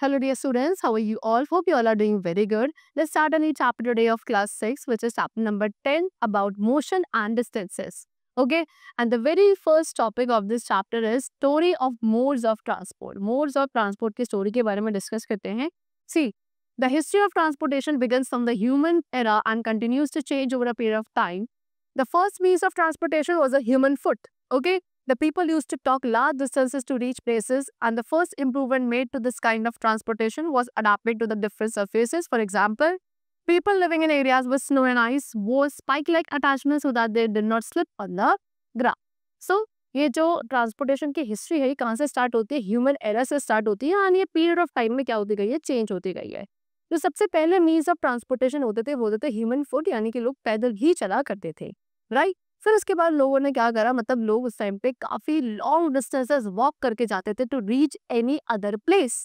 Hello dear students, how are you all? Hope you all are doing very good. Let's start a new chapter today of class 6, which is chapter number 10 about motion and distances. Okay, and the very first topic of this chapter is story of modes of transport. Modes of transport की story के बारे में discuss करते हैं. See, the history of transportation begins from the human era and continues to change over a period of time. The first means of transportation was a human foot. Okay, the people used to walk large distances to reach places, and the first improvement made to this kind of transportation was adapting to the different surfaces. For example, people living in areas with snow and ice wore spike-like attachments so that they did not slip on the ground. So, ये जो transportation की history है, कहाँ से start होती है? Human era से start होती है, और ये पीरियड ऑफ टाइम में क्या होती गई है? चेंज होती गई है. जो सबसे पहले मीन्स ऑफ ट्रांसपोर्टेशन होते थे वो होते थे ह्यूमन फुट, यानी कि लोग पैदल ही चला करते थे, राइट. फिर उसके बाद लोगों ने क्या करा, मतलब लोग उस टाइम पे काफी लॉन्ग डिस्टेंसेस वॉक करके जाते थे to reach any other place.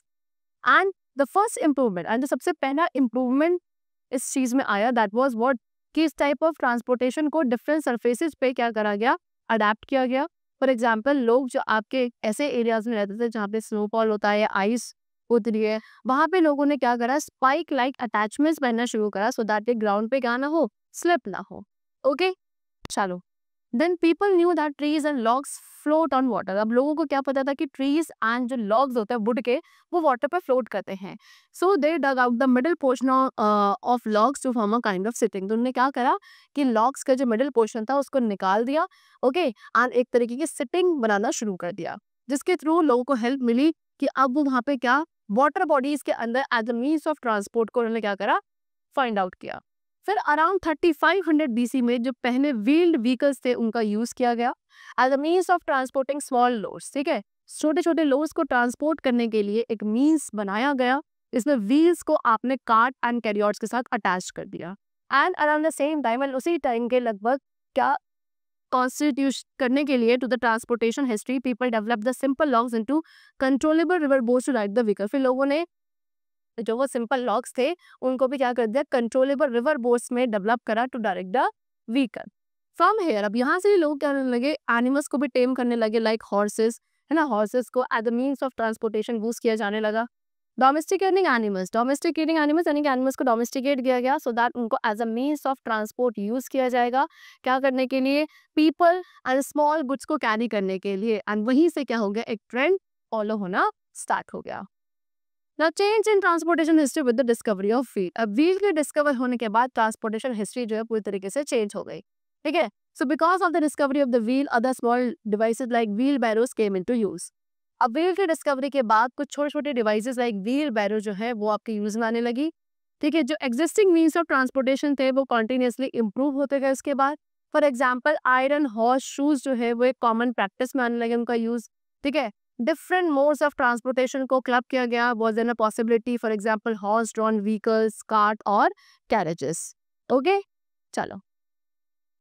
And the first improvement, and सबसे पहला इम्प्रूवमेंट इस चीज में आया, दैट वाज व्हाट, कि इस टाइप ऑफ ट्रांसपोर्टेशन को डिफरेंट सरफेसेस पे क्या करा गया, अडेप्ट किया गया. फॉर एग्जाम्पल, लोग जो आपके ऐसे एरियाज में रहते थे जहाँ पे स्नोफॉल होता है या आइस होती है, वहां पे लोगों ने क्या करा, स्पाइक लाइक अटैचमेंट्स पहनना शुरू करा सो दैट ग्राउंड पे क्या ना हो, स्लिप ना हो. ओके, चलो. Then people knew that trees and logs float on water. अब लोगों को क्या पता था कि ट्रीज एंड जो लॉग्स होते हैं वुड के, वो वाटर पे फ्लोट करते हैं. So they dug out the middle portion of logs to form a kind of sitting. तो उन्होंने क्या करा कि लॉग्स का जो मिडिल पोर्शन था उसको निकाल दिया, ओके, एंड एक तरीके की सिटिंग बनाना शुरू कर दिया, जिसके थ्रू लोगों को हेल्प मिली कि अब वो वहाँ पे क्या, वाटर बॉडीज के अंदर as a means of transport को उन्होंने क्या करा, फाइंड आउट किया. फिर अराउंड 3500 BC में जो पहले व्हील्ड व्हीकल्स थे उनका यूज किया गया as a means of transporting small loads. ठीक है, छोटे छोटे लोड्स को ट्रांसपोर्ट करने के लिए एक मीन्स बनाया गया. इसमें व्हील्स को आपने कार्ट एंड कैरियर्स के साथ अटैच कर दिया. And around the same time, and उसी टाइम के लगभग क्या कॉन्स्टिट्यूट करने के लिए to the transportation history, people develop the simple logs into controllable river boats to ride the vehicle. फिर लोगों ने जो वो सिंपल लॉग्स थे उनको भी क्या कर दिया, कंट्रोलेबल रिवर बोट्स में डेवलप करा to direct the vehicle. From here, अब यहाँ से लोग क्या करने लगे, एनिमल्स को भी टेम करने लगे, लाइक हॉर्सेस, है ना. हॉर्सेस को as a means of transportation use किया जाने लगा. डोमेस्टिकेटिंग एनिमल्स यानी कि एनिमल्स को डोमेस्टिकेट किया गया सो दैट उनको as a means of transport use किया जाएगा. क्या करने के लिए, पीपल एंड स्मॉल गुड्स को कैरी करने के लिए. एंड वहीं से क्या हो गया, एक ट्रेंड फॉलो होना स्टार्ट हो गया. Now change in transportation history with the discovery of wheel. अब व्हील के डिस्कवर होने के बाद ट्रांसपोर्टेशन हिस्ट्री जो है पूरी तरीके से चेंज हो गई. ठीक है, so because of the discovery of the wheel, other small devices like wheel barrows came into use. अब व्हील के डिस्कवरी के बाद कुछ छोटे छोटे डिवाइसेस लाइक व्हील बैरो जो है वो आपके यूज में आने लगी. ठीक है, जो एग्जिस्टिंग मीन्स ऑफ ट्रांसपोर्टेशन थे वो कॉन्टिन्यूसली इंप्रूव होते गए उसके बाद. For example, iron horse shoes जो है वो एक कॉमन प्रैक्टिस में आने लगे उनका यूज. ठीक है, डिफरेंट मोड्स ऑफ ट्रांसपोर्टेशन को क्लब किया गया. Was there a possibility, for example horse drawn vehicles, cart और कैरेजेस. ओके, चलो.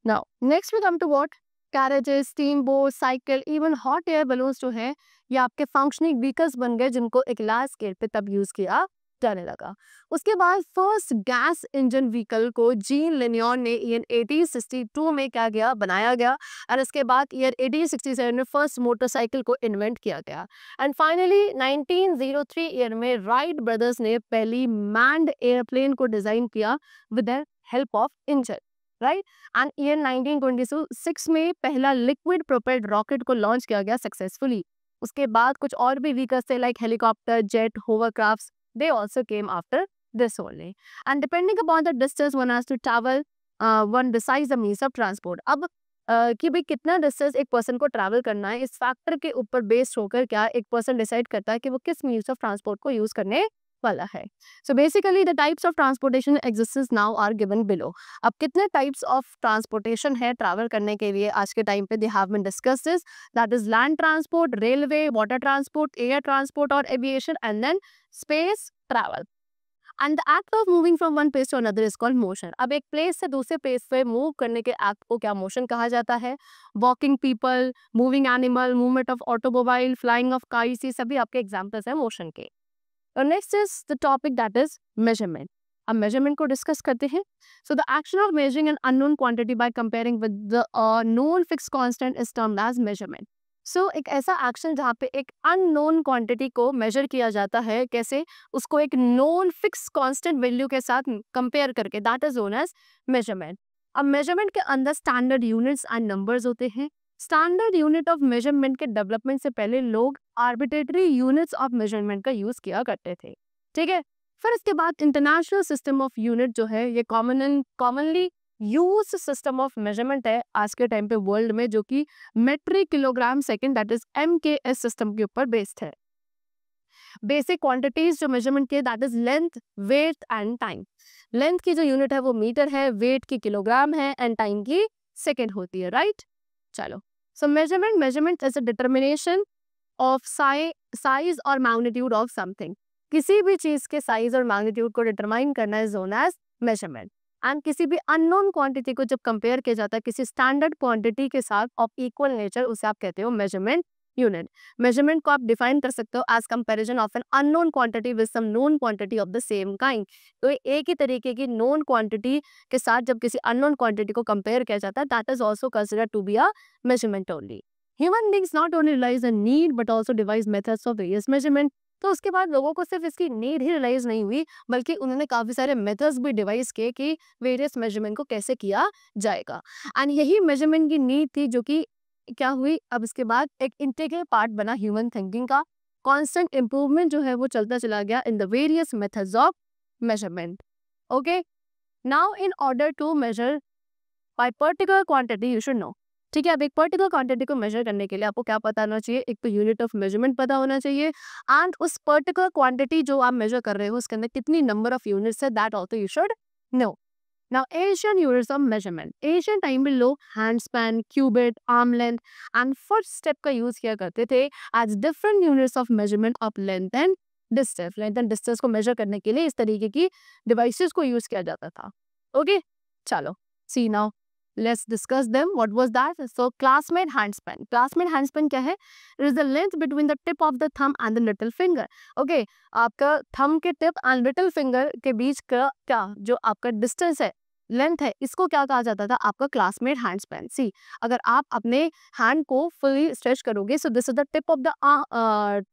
Now next we come to what, carriages, steam boat, cycle, even hot air balloons जो है ये आपके functioning vehicles बन गए जिनको एक लार्ज स्केल पे तब यूज किया जाने लगा. उसके बाद फर्स्ट गैस इंजन व्हीकल को जीन लेनियन ने ईयर 1862 में क्या गया, बनाया गया. और इसके बाद ईयर 1867 में फर्स्ट मोटरसाइकिल को इन्वेंट किया गया. एंड फाइनली 1903 ईयर में राइट ब्रदर्स ने पहली मैन्ड एयरप्लेन को डिजाइन किया with the help of engine, right. And year 1926 में पहला लिक्विड प्रोपेल्ड रॉकेट को लॉन्च किया गया सक्सेसफुली. उसके बाद कुछ और भी व्हीकल्स थे like helicopter, jet, hovercrafts. They also came after this only. And depending upon the distance one has to travel, one decides the means of transport. अब कि भाई कितना डिस्टेंस एक पर्सन को ट्रैवल करना है, इस फैक्टर के ऊपर बेस्ड होकर क्या एक पर्सन डिसाइड करता है कि वो किस मीन्स ऑफ ट्रांसपोर्ट को यूज करने वाला है. So basically the types of transportation existence now are given below. अब कितने टाइप्स ऑफ ट्रांसपोर्टेशन है ट्रैवल करने के लिए आज के टाइम पे, they have been discussed this. That is land transport, railway, water transport, air transport और aviation, and then space travel. And the act of moving from one place to another is called motion. अब एक place से दूसरे place पे move करने के act को क्या मोशन कहा जाता है. Walking people, moving animal, movement of automobile, flying of kites, ये सभी आपके एग्जांपल्स हैं मोशन के. Next is the topic that is measurement. अब मेजरमेंट को डिस्कस करते हैं. So the action of measuring an unknown quantity by comparing with the known fixed constant is termed as measurement. So एक ऐसा action जहाँ पे एक अननोन क्वांटिटी को मेजर किया जाता है, कैसे? उसको एक नोन फिक्स कांस्टेंट वैल्यू के साथ कंपेयर करके, that is known as measurement. अब मेजरमेंट के अंदर स्टैंडर्ड यूनिट्स एंड नंबर्स होते हैं। स्टैंडर्ड यूनिट ऑफ मेजरमेंट के डेवलपमेंट से पहले लोग आर्बिट्रेटरी यूनिट्स ऑफ मेजरमेंट का यूज किया करते थे, ठीक है। फिर इसके बाद इंटरनेशनल सिस्टम ऑफ यूनिट जो है, ये commonly use system of measurement है आज के टाइम पे वर्ल्ड में, जो कि metric kilogram second that is MKS system के ऊपर बेस्ड है। बेसिक क्वांटिटीज जो मेजरमेंट के, that is length, weight and time. Length की जो यूनिट है वो मीटर है, वेट की किलोग्राम है एंड टाइम की सेकंड होती है, राइट? चलो, सो measurement is a determination of size और मैग्नीट्यूड ऑफ समथिंग। किसी भी चीज के साइज और मैग्नीट्यूड को डिटरमाइन करना is known as measurement. And किसी भी अननोन क्वांटिटी को जब कंपेयर किया जाता है किसी स्टैंडर्ड क्वांटिटी के साथ ऑफ इक्वल नेचर, उसे आप कहते हो मेजरमेंट यूनिट। मेजरमेंट को आप डिफाइन कर सकते हो as comparison of an unknown quantity with some known quantity of the same kind. तो एक ही तरीके की नोन क्वांटिटी के साथ जब किसी अननोन क्वांटिटी को कंपेयर किया जाता है, that is also considered to be a measurement only. Human beings not only realize a need but also devise methods for various measurement। तो उसके बाद लोगों को सिर्फ इसकी नीड ही रियलाइज नहीं हुई, बल्कि उन्होंने काफी सारे मेथड्स भी डिवाइस किए कि वेरियस मेजरमेंट को कैसे किया जाएगा। एंड यही मेजरमेंट की नीड थी जो कि क्या हुई, अब इसके बाद एक इंटीग्रल पार्ट बना ह्यूमन थिंकिंग का। कांस्टेंट इंप्रूवमेंट जो है वो चलता चला गया in the various methods of measurement. Okay, now in order to measure by particular quantity you should know, ठीक है। अब एक पर्टिकुलर क्वांटिटी को मेजर करने के लिए आपको क्या पता होना चाहिए? एक तो यूनिट ऑफ मेजरमेंट पता होना चाहिए, एंड उस पर्टिकुलर क्वांटिटी जो आप मेजर कर रहे हो उसके अंदर कितनी नंबर ऑफ यूनिट्स है, that also you should know. Now Asian units of measurement, Asian time में लोग hand span, cubit, arm length and foot step का यूज किया करते थे as different units of measurement of length and distance. Length and distance को measure करने के लिए इस तरीके की डिवाइसेस को यूज किया जाता था। ओके, चलो, सी now let's discuss them. What was that? So classmate handspan, classmate handspan क्या है? It is the length between the tip of the thumb and the little finger. Okay, आपका thumb के tip and little finger के बीच का क्या जो आपका distance है, लेंथ है, इसको क्या कहा जाता था? आपका क्लासमेट हैंड स्पैन। सी, अगर आप अपने हैंड को फुली स्ट्रेच करोगे, so this is the tip of the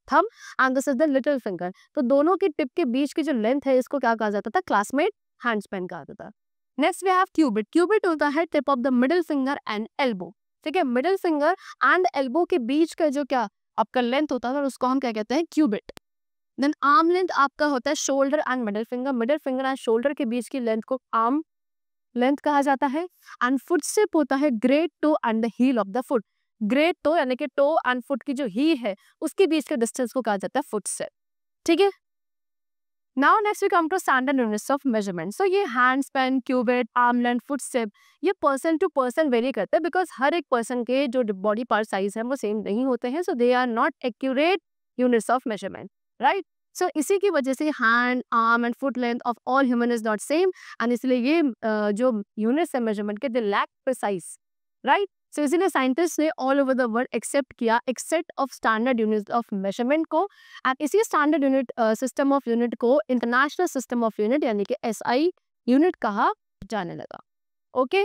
thumb and this is the little finger, तो दोनों की टिप के बीच की जो लेंथ है इसको क्या कहा जाता था? क्लासमेट हैंड स्पैन कहा जाता था। Next we have cubit. Cubit होता है tip of the middle finger and elbow, ठीक है। मिडिल फिंगर एंड एल्बो के बीच का जो क्या आपका लेंथ होता है उसको हम क्या कहते हैं? क्यूबिट। देन आर्म लेंथ आपका होता है shoulder and middle finger, middle finger and shoulder के बीच की लेंथ को आर्म लेंथ कहा जाता है। एंड फुट स्टेप होता है great toe and the heel of the foot, great toe यानी कि टो एंड फुट की जो हील है उसके बीच के डिस्टेंस को कहा जाता है फुट स्टेप, ठीक है। Now next we come to standard units of measurement. So ये hand span, cubit, arm length, foot step, ये पर्सन टू पर्सन वेरी करते हैं, बिकॉज हर एक पर्सन के जो बॉडी पार्ट साइज है वो सेम नहीं होते हैं, so they are not accurate units of measurement, right. So इसी की वजह से hand, arm and foot length of all human is not same, and इसलिए ये जो यूनिट्स है मेजरमेंट के, they lack precise, right. So इसीलिए साइंटिस्ट ने all over the world accept किया एक set of standard unit of measurement को, एंड इसी standard unit system of unit को इंटरनेशनल सिस्टम ऑफ यूनिट यानी कि SI यूनिट कहा जाने लगा। Okay,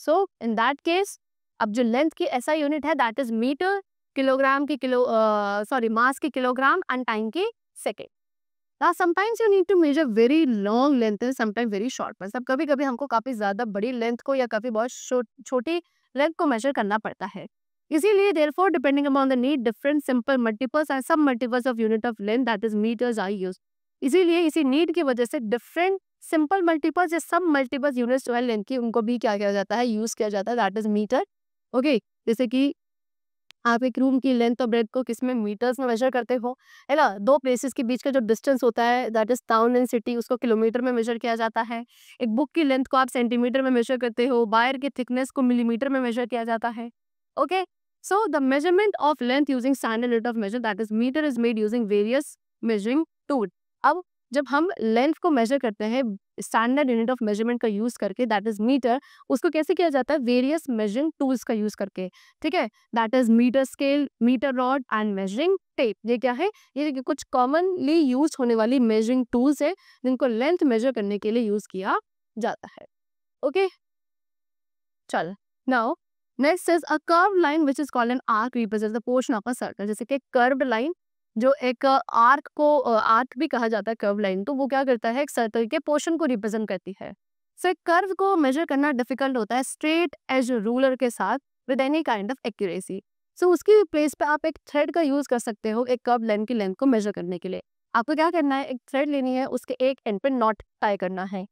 so in that case अब जो लेंथ की SI यूनिट है दैट इज मीटर, किलोग्राम की मास की किलोग्राम एंड टाइम की second. Now sometimes you need to measure very long length and sometimes very short ones। अब कभी कभी हमको काफी ज्यादा बड़ी लेंथ को या काफी बहुत छोटी लेंथ को मेजर करना पड़ता है, इसीलिए therefore depending upon the need different simple multiples and sub multiples of unit of length that is meters are used। इसीलिए इसी नीड की वजह से डिफरेंट सिंपल मल्टीपल्स या सब मल्टीपल्स यूनिट्स जो है लेंथ की उनको भी क्या किया जाता है? यूज किया जाता है, दैट इज मीटर। ओके, जैसे कि आप एक रूम की लेंथ और ब्रेथ को किसमें? मीटर्स में मेजर करते हो, है ना। दो प्लेसेस के बीच का जो डिस्टेंस होता है that is town and city, उसको किलोमीटर में मेजर किया जाता है। एक बुक की लेंथ को आप सेंटीमीटर में मेजर करते हो, वायर की थिकनेस को मिलीमीटर में मेजर किया जाता है। Okay, so the measurement of length using standard unit of measure that is metre is made using various measuring tool. अब जब हम लेंथ को मेजर करते हैं स्टैंडर्ड यूनिट ऑफ मेजरमेंट का यूज करके दैट इज मीटर, उसको कैसे किया जाता है? वेरियस मेजरिंग टूल्स का यूज करके, ठीक है। That is metre scale, metre rod and measuring tape. ये क्या है? ये कुछ कॉमनली यूज होने वाली मेजरिंग टूल्स है जिनको लेंथ मेजर करने के लिए यूज किया जाता है। ओके, चल now next is a curve line which is called an arc represent the portion of a circle. जैसे कि कर्व्ड लाइन जो एक आर्क को आर्क भी कहा जाता है कर्व लाइन, तो वो क्या करता है एक सर्कल के पोर्शन को रिप्रेजेंट करती है। सो एक कर्व को मेजर करना डिफिकल्ट होता है स्ट्रेट एज रूलर के साथ with any kind of accuracy. So उसकी प्लेस पे आप एक थ्रेड का यूज कर सकते हो एक कर्व लाइन की लेंथ को मेजर करने के लिए। आपको क्या करना है, एक थ्रेड लेनी है, उसके एक एंड पे नॉट टाई करना है।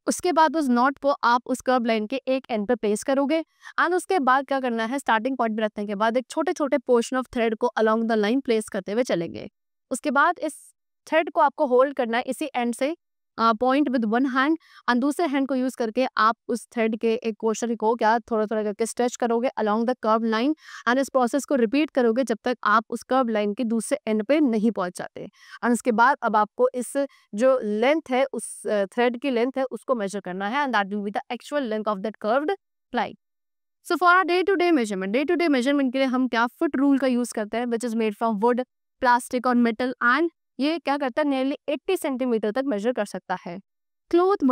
उसके बाद उस नॉट को आप उस कर्व लाइन के एक एंड पे प्लेस करोगे एंड उसके बाद क्या करना है, स्टार्टिंग पॉइंट पे रखने के बाद एक छोटे छोटे पोर्शन ऑफ थ्रेड को अलोंग द लाइन प्लेस करते हुए चलेंगे। उसके बाद इस थ्रेड को आपको होल्ड करना है इसी एंड से point with one hand, and दूसरे हैंड को यूज करके आप उस थ्रेड के एक पोर्शन को क्या थोड़ा थोड़ा करके स्ट्रेच करोगे along the curve line and इस प्रोसेस को रिपीट करोगे जब तक आप उस कर्व लाइन के दूसरे एंड पे नहीं पहुंच जाते। एंड उसके बाद अब आपको इस जो लेंथ है उस थ्रेड की लेंथ है उसको मेजर करना है and that will be the actual length of that curved line. So for our day to day measurement के लिए हम क्या फुट रूल का यूज करते हैं which is made from would, plastic और मेटल, एंड ये क्या करता है नियरली 80 सेंटीमीटर तक मेजर कर सकता है। क्लोथ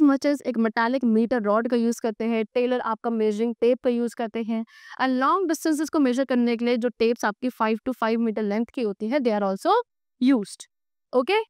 मर्चेस एक मेटालिक मीटर रॉड का यूज करते हैं। टेलर आपका मेजरिंग टेप का यूज करते हैं एंड लॉन्ग डिस्टेंसेस को मेजर करने के लिए जो टेप्स आपकी 5 to 5 मीटर लेंथ की होती है they are also used. Okay,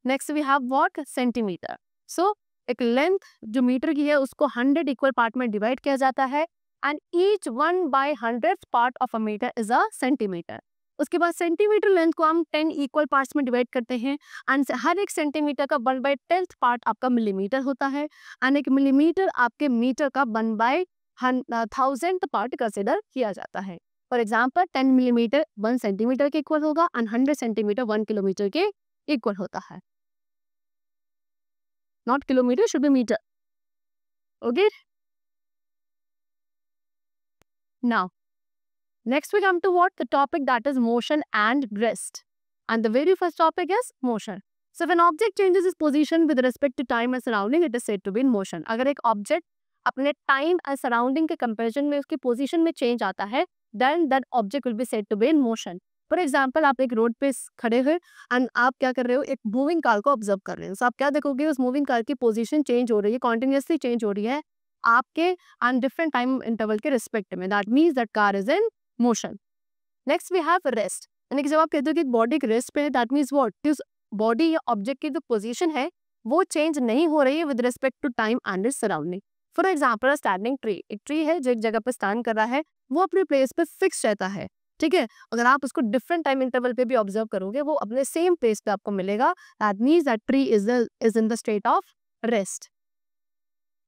next we have what, centimetre. So एक लेंथ जो मीटर की है उसको 100 इक्वल पार्ट में डिवाइड किया जाता है and each 1/100th part of a metre is a centimetre. उसके बाद सेंटीमीटर लेंथ को हम 10 इक्वल पार्ट्स में डिवाइड करते हैं एंड हर एक सेंटीमीटर का 1/10th पार्ट आपका मिलीमीटर होता है एंड एक मिलीमीटर आपके मीटर का 1/1000th पार्ट कंसिडर किया जाता है। फॉर एग्जाम्पल 10 मिलीमीटर 1 सेंटीमीटर के इक्वल होगा एंड 100 सेंटीमीटर 1 किलोमीटर के इक्वल होता है। Not kilometre, should be metre. Okay, now next we come to what? The topic that is motion and rest. And the very first topic is motion. So if an object changes its position with respect to time and surrounding, it is said to be in motion. अगर एक object अपने time and surrounding के comparison में उसकी position में change आता है, then that object will be said to be in motion. For example, आप एक रोड पे खड़े हुए एंड आप क्या कर रहे हो, एक मूविंग कार को ऑब्जर्व कर रहे हो। So आप क्या देखोगे, उस मूविंग कार की पोजीशन चेंज हो रही है, कॉन्टिन्यूसली चेंज हो रही है आपके एंड डिफरेंट टाइम इंटरवल के रिस्पेक्ट में। That means that car is in motion. Next we have rest, यानी कि जब आप कहते हो कि बॉडी एक रेस्ट पे है, दैट मीन्स व्हाट, कि उस बॉडी या ऑब्जेक्ट की जो पोजीशन है वो चेंज नहीं हो रही है with respect to time and its surrounding. For example standing tree, एक ट्री है जो एक जगह पे स्टैंड कर रहा है, वो अपने प्लेस पे फिक्स रहता है। ठीक है, अगर आप उसको डिफरेंट टाइम इंटरवल पे भी ऑब्जर्व करोगे वो अपने सेम प्लेस पे आपको मिलेगा। That means that tree is in the state of rest.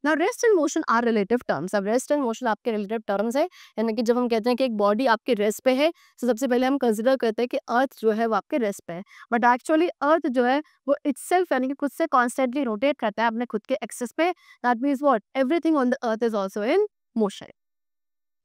Now rest and motion are relative terms. अब rest and motion आपके relative terms है, यानी कि जब हम कहते हैं कि एक बॉडी आपके रेस्ट पे है तो सबसे पहले हम कंसिडर करते हैं कि अर्थ जो है वो आपके रेस्ट पे है, बट एक्चुअली अर्थ जो है वो इटसेल्फ यानी कि खुद से कॉन्स्टेंटली रोटेट करता है अपने खुद के एक्सिस पे। That means what, everything on the earth is also in motion.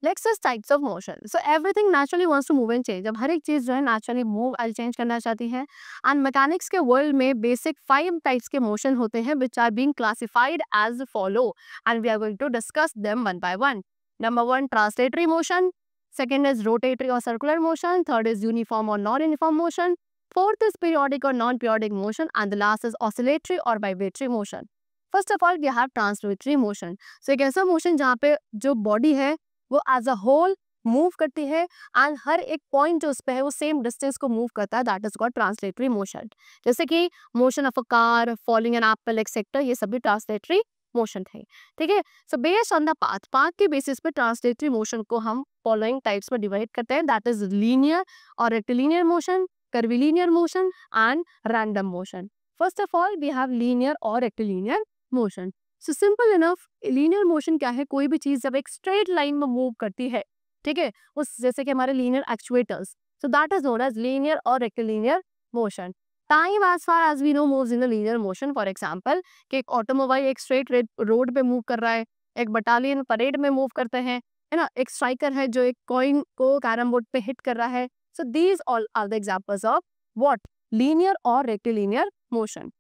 Next is types of motion. So everything naturally wants to move and change. अब हर एक चीज जो है naturally move और change करना चाहती है। And mechanics के world में basic 5 types के motion होते हैं which are being classified as follow, and we are going to discuss them one by one. Number 1, translatory motion. Second is rotatory or circular motion. Third is uniform or non-uniform motion. Fourth is periodic or non-periodic motion, and the last is oscillatory or vibratory motion. First of all, we have translatory motion. So एक ऐसा motion जहाँ पे जो body है वो as a whole move करती है and हर एक पॉइंट जो उस पे है वो सेम डिस्टेंस को मूव करता है, that is called translatory motion. जैसे कि motion of a car, falling an apple etcetera, ये सभी ट्रांसलेटरी मोशन थे। ठीक है, so based on the path के बेसिस पे ट्रांसलेटरी मोशन को हम फॉलोइंग टाइप्स में डिवाइड करते हैं, दैट इज लीनियर और rectilinear motion, curvilinear motion and random motion. First of all we have linear और rectilinear motion. So simple enough, linear motion क्या है, कोई भी चीज जब एक स्ट्रेट लाइन में मूव करती है, ठीक है, उस जैसे कि हमारे linear actuators, so that is known as linear और rectilinear motion. Time as far as we know moves in the linear motion. For example कि एक ऑटोमोबाइल एक स्ट्रेट रोड पे मूव कर रहा है, एक बटालियन परेड में मूव करते हैं, है ना, एक स्ट्राइकर है जो एक कॉइन को कैरम बोर्ड पे हिट कर रहा है। So these all are the examples of what, linear और rectilinear motion.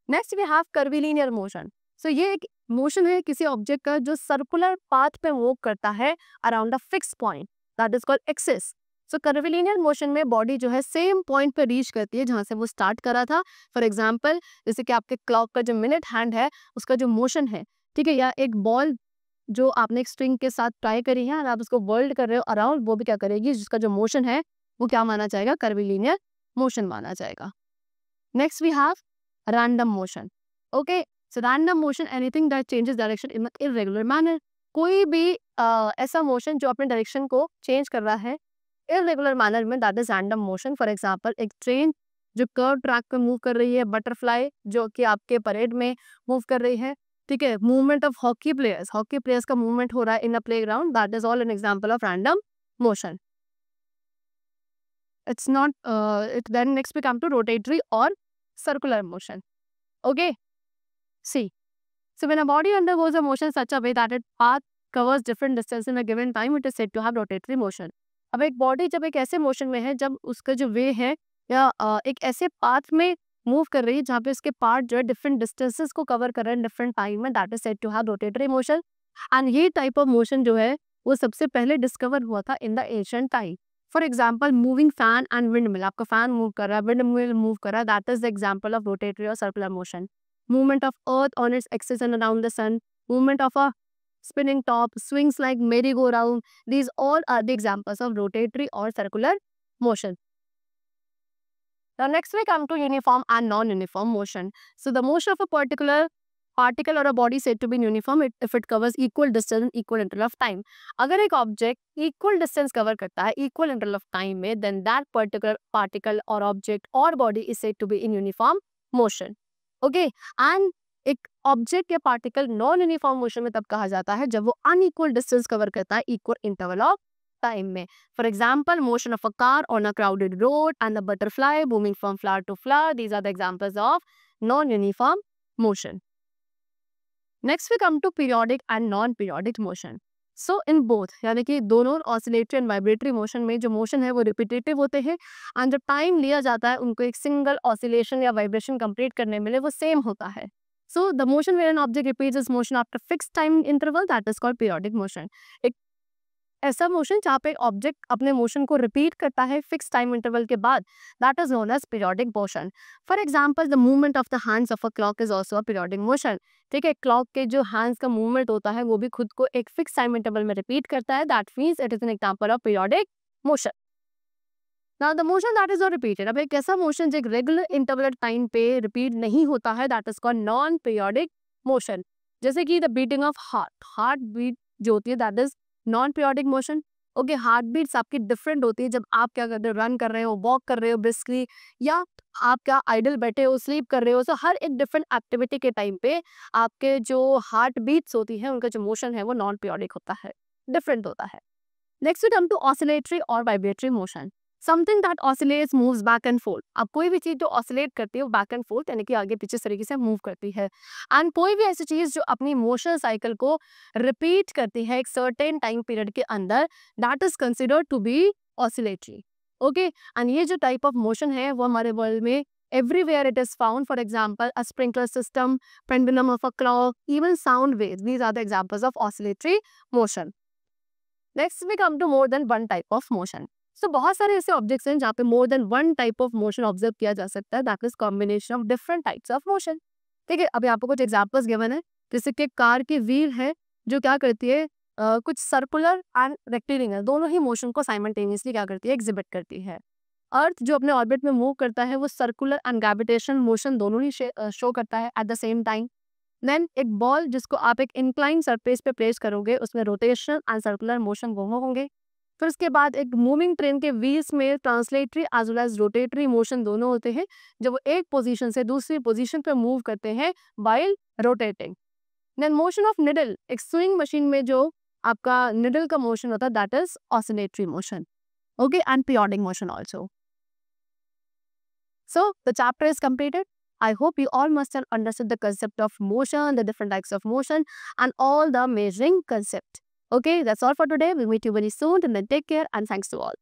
Next we have curvilinear motion. So ये एक मोशन है किसी ऑब्जेक्ट का जो सर्कुलर पाथ पे मूव करता है around a fix point, that is called axis. So curvilinear motion में बॉडी जो है सेम पॉइंट पे रीच करती है जहां से वो स्टार्ट करा था। फॉर एग्जांपल जैसे कि आपके क्लॉक का जो मिनट हैंड है उसका जो मोशन है, ठीक है, या एक बॉल जो आपने एक स्ट्रिंग के साथ ट्राई करी है और आप उसको वर्ल्ड कर रहे हो अराउंड, वो भी क्या करेगी, जिसका जो मोशन है वो क्या माना जाएगा, कर्वीलिनियर मोशन माना जाएगा। Next we have random motion. Okay, so random motion anything that changes direction in irregular manner. कोई भी ऐसा मोशन जो अपने डायरेक्शन को चेंज कर रहा है इरेगुलर मैनर में, that is random motion. For example एक ट्रेन जो कर्व ट्रैक पे मूव कर रही है, बटरफ्लाई जो कि आपके परेड में मूव कर रही है, ठीक है, मूवमेंट ऑफ हॉकी प्लेयर्स का मूवमेंट हो रहा है in a playground, that is all an example of random motion. It's not it then next we come to rotatory or circular motion. Okay, see, so when a body undergoes a motion such a way that its path covers different distance in a given time, it is said to have rotatory motion. अब एक body जब एक ऐसे motion में है जब उसका जो वे है या एक ऐसे पाथ में मूव कर रही है जहाँ पे उसके पार्ट जो है डिफरेंट डिस्टेंसेस को कवर कर रहे हैं डिफरेंट टाइम में, that is said to have rotatory motion. And ये टाइप ऑफ मोशन जो है वो सबसे पहले डिस्कवर हुआ था in the ancient time. For example moving fan and wind mill, आपका फैन मूव कर रहा है, विंड मिल मूव कर रहा है, that is the example of rotatory और circular motion. Movement of earth on its axis and around the sun, movement of a spinning top, swings like merry-go-round, these all are the examples of rotatory or circular motion. Now next we come to uniform and non-uniform motion. So the motion of a particular particle or a body said to be uniform if it covers equal distance in equal interval of time. अगर एक object equal distance cover करता है equal interval of time में, then that particular particle or object or body is said to be in uniform motion. Okay, and एक object या particle non uniform motion में तब कहा जाता है जब वो अनइक्वल डिस्टेंस कवर करता है इक्वल इंटरवल ऑफ टाइम में। For example motion of a car on a crowded road and the butterfly moving from flower to flower, these are the examples of non uniform motion. Next we come to periodic and non periodic motion. So in both, यानी कि दोनों oscillatory and vibratory motion में जो motion है वो repetitive होते हैं and जो टाइम लिया जाता है उनको एक सिंगल ऑसिलेशन या वाइब्रेशन कंप्लीट करने में वो सेम होता है। So the motion where an object repeats its motion after fixed time interval, that is called periodic motion. एक ऐसा मोशन जहाँ पे ऑब्जेक्ट अपने मोशन को रिपीट करता है फिक्स टाइम इंटरवल के बाद, that is known as periodic motion. For example the movement of the hands of a clock is also a periodic motion. ठीक है, क्लॉक के जो हैंड्स का मूवमेंट होता है वो भी खुद को एक फिक्स टाइम इंटरवल में रिपीट करता है, that means it is an example of periodic motion. Now the motion that is not repeated, अब एक ऐसा मोशन जो एक रेगुलर इंटरवल टाइम पे रिपीट नहीं होता है, that is called non periodic motion. जैसे कि the beating of heart beat जो होती है that is non periodic motion. Okay, heart beats आपकी डिफरेंट होती है जब आप क्या कर रहे हो, रन कर रहे हो, वॉक कर रहे हो ब्रिस्कली, या आप क्या आइडल बैठे हो, स्लीप कर रहे हो। सो हर एक डिफरेंट एक्टिविटी के टाइम पे आपके जो हार्ट बीट्स होती है उनका जो मोशन है वो नॉन पीरियोडिक होता है, डिफरेंट होता है। Next we come to oscillatory और vibratory motion. Something that oscillates moves back and forth. अब कोई भी चीज जो ऑसिलेट करती है वो बैक एंड फोर्थ यानी कि आगे पीछे इस तरीके से मूव करती है। एंड कोई भी ऐसी चीज जो अपनी मोशन साइकिल को रिपीट करती है एक सर्टेन टाइम पीरियड के अंदर, that is considered to be oscillatory. Okay, and ये जो टाइप ऑफ मोशन है वो हमारे वर्ल्ड में everywhere it is found. For example, a sprinkler system, pendulum of a clock, even sound waves, these are the examples of oscillatory motion. Next we come to more than one type of motion. So बहुत सारे ऐसे objects हैं जहाँ पे more than one type of motion observe किया जा सकता है, that is combination of different types of motion. ठीक है, अभी आपको कुछ एग्जांपल्स गिवन है, जैसे कि कार की व्हील है जो क्या करती है, कुछ सर्कुलर एंड रेक्टिलिनियर दोनों ही मोशन को साइमल्टेनियसली क्या करती है, एग्जिबिट करती है। अर्थ जो अपने ऑर्बिट में मूव करता है वो सर्कुलर एंड ग्रेविटेशन मोशन दोनों ही शो करता है at the same time. Then एक बॉल जिसको आप एक इंक्लाइन सरफेस पे प्लेस करोगे उसमें रोटेशन एंड सर्कुलर मोशन दोनों होंगे। फिर उसके बाद एक मूविंग ट्रेन के व्हील्स में translatory as well as rotatory motion दोनों होते हैं जब वो एक पोजीशन से दूसरी पोजीशन पे मूव करते हैं while rotating. Then motion of needle, एक स्विंग मशीन में जो आपका निडल का मोशन होता है that is oscillatory motion. Okay, and periodic motion also. So the chapter is completed. I hope you all must have understood the concept of motion, the different types of motion, and all the measuring concept. Okay, that's all for today. We'll meet you very soon. And then take care and thanks to all.